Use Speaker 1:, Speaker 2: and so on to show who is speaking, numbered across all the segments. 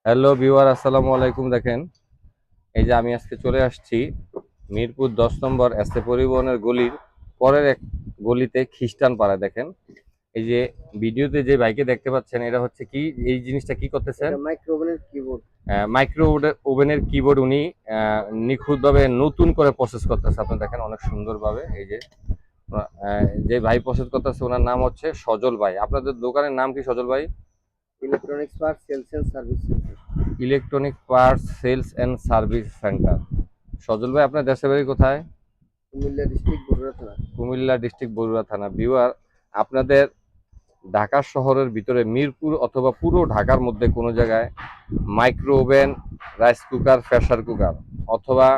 Speaker 1: Hello viewer, আসসালামু আলাইকুম। দেখেন, এই যে আমি আজকে চলে আসছি মিরপুর 10 নম্বর এসএ পরিবহনের গলির পরের এক গলিতে খ্রিস্টান পাড়ায়। দেখেন, এই যে ভিডিওতে যে বাইকে দেখতে পাচ্ছেন, এটা হচ্ছে কি, এই জিনিসটা কি করতেছেন? মাইক্রো ওভেনের কিবোর্ড। মাইক্রো ওভেনের কিবোর্ড উনি নিখুঁতভাবে নতুন করে প্রসেস করতেছে। আপনি দেখেন অনেক সুন্দরভাবে। এই যে যে ভাই প্রসেস করতেছে, ওনার নাম হচ্ছে সজল ভাই। আপনাদের দোকানের নাম কি সজল ভাই?
Speaker 2: Electronics part sales and service centre.
Speaker 1: Electronic parts sales and service centre. Sajal ভাই, আপনার দেশের বাড়ি কোথায়?
Speaker 2: কুমিল্লা ডিস্ট্রিক্ট বগুড়া থানা।
Speaker 1: কুমিল্লা ডিস্ট্রিক্ট বরুড়া থানা। ভিউয়ার, আপনাদের ঢাকা শহরের ভিতরে মিরপুর অথবা পুরো ঢাকার মধ্যে কোনো জায়গায় micro oven, rice cooker, pressure cooker অথবা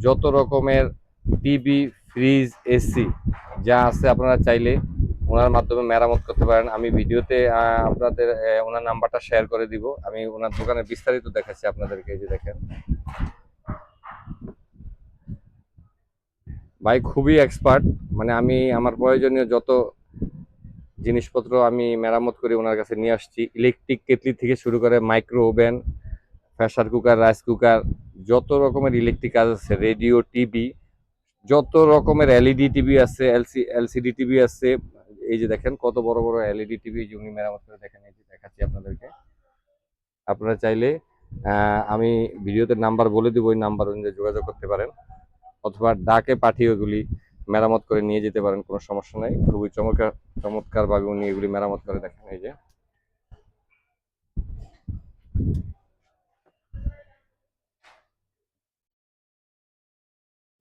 Speaker 1: যত রকমের টিভি, ফ্রিজ, এসি যা আছে, আপনারা চাইলে ওনার মাধ্যমে মেরামত করতে পারেন। আমি ভিডিওতে আপনাদের ওনার নাম্বারটা শেয়ার করে দিব। আমি ওনার দোকানে বিস্তারিত দেখাচ্ছি আপনাদেরকে। এই যে দেখেন, ভাই খুবই এক্সপার্ট। মানে আমি আমার প্রয়োজনীয় যত জিনিসপত্র আমি মেরামত করে ওনার কাছে নিয়ে আসছি। ইলেকট্রিক কেটলি থেকে শুরু করে micro oven, pressure cooker, rice cooker, যত রকমের ইলেকট্রিক কাজ আছে, রেডিও, টিভি, যত রকমের এলইডি টিভি আছে, এলসিডি টিভি আছে। এই যে দেখেন কত বড় বড় এলইডি টিভি উনি মেরামত করে। দেখেন, এই যে দেখাচ্ছি আপনাদেরকে। আপনারা চাইলে আমি ভিডিওতে নাম্বার বলে দিব, ওই নাম্বার অনুযায়ী যোগাযোগ করতে পারেন অথবা ডাকে পাঠিয়ে ওগুলি মেরামত করে নিয়ে যেতে পারেন। কোনো সমস্যা নাই। খুবই চমৎকার ভাবে উনি এগুলি মেরামত করে। দেখেন, এই যে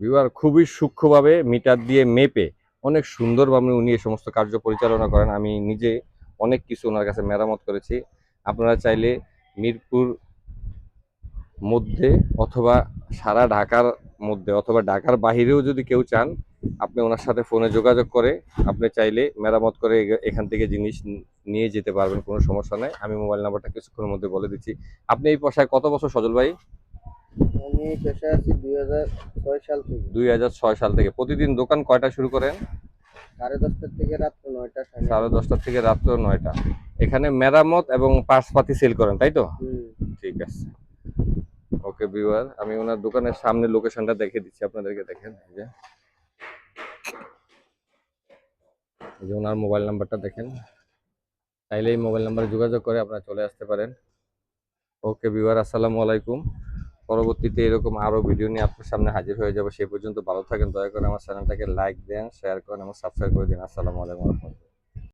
Speaker 1: ভিউয়ার, খুবই সূক্ষ্মভাবে মিটার দিয়ে মেপে অনেক সুন্দরভাবে উনি এই সমস্ত কার্য পরিচালনা করেন। আমি নিজে অনেক কিছু ওনার কাছে মেরামত করেছি। আপনারা চাইলে মিরপুর মধ্যে অথবা সারা ঢাকার মধ্যে অথবা ঢাকার বাহিরেও যদি কেউ চান, আপনি ওনার সাথে ফোনে যোগাযোগ করে আপনি চাইলে মেরামত করে এখান থেকে জিনিস নিয়ে যেতে পারবেন। কোনো সমস্যা নাই। আমি মোবাইল নাম্বারটা কিছুক্ষণের মধ্যে বলে দিচ্ছি। আপনি এই পেশায় কত বছর সজল ভাই?
Speaker 2: আমি পেশায় আছি 2006 সাল থেকে।
Speaker 1: 2006 সাল থেকে। প্রতিদিন দোকান কয়টা শুরু করেন?
Speaker 2: 10:30 থেকে রাত্র 9টা, সাড়ে 9টা।
Speaker 1: 10:30 থেকে রাত্র 9টা। এখানে মেরামত এবং পার্টসপাতি সেল করেন, তাই তো?
Speaker 2: হুম।
Speaker 1: ঠিক আছে। ওকে ভিউয়ার, আমি ওনার দোকানের সামনে লোকেশনটা দেখে দিচ্ছি আপনাদেরকে। দেখেন, এই যে ওনার মোবাইল নাম্বারটা দেখেন। চাইলে এই মোবাইল নাম্বারে যোগাযোগ করে আপনারা চলে আসতে পারেন। ওকে ভিউয়ার, আসসালামু আলাইকুম। পরবর্তীতে এরকম আরো ভিডিও নিয়ে আপনার সামনে হাজির হয়ে যাবে। সেই পর্যন্ত ভালো থাকেন। দয়া করে আমার চ্যানেলটাকে লাইক দেন, শেয়ার করেন এবং সাবস্ক্রাইব করে দিন। আসসালামু আলাইকুম।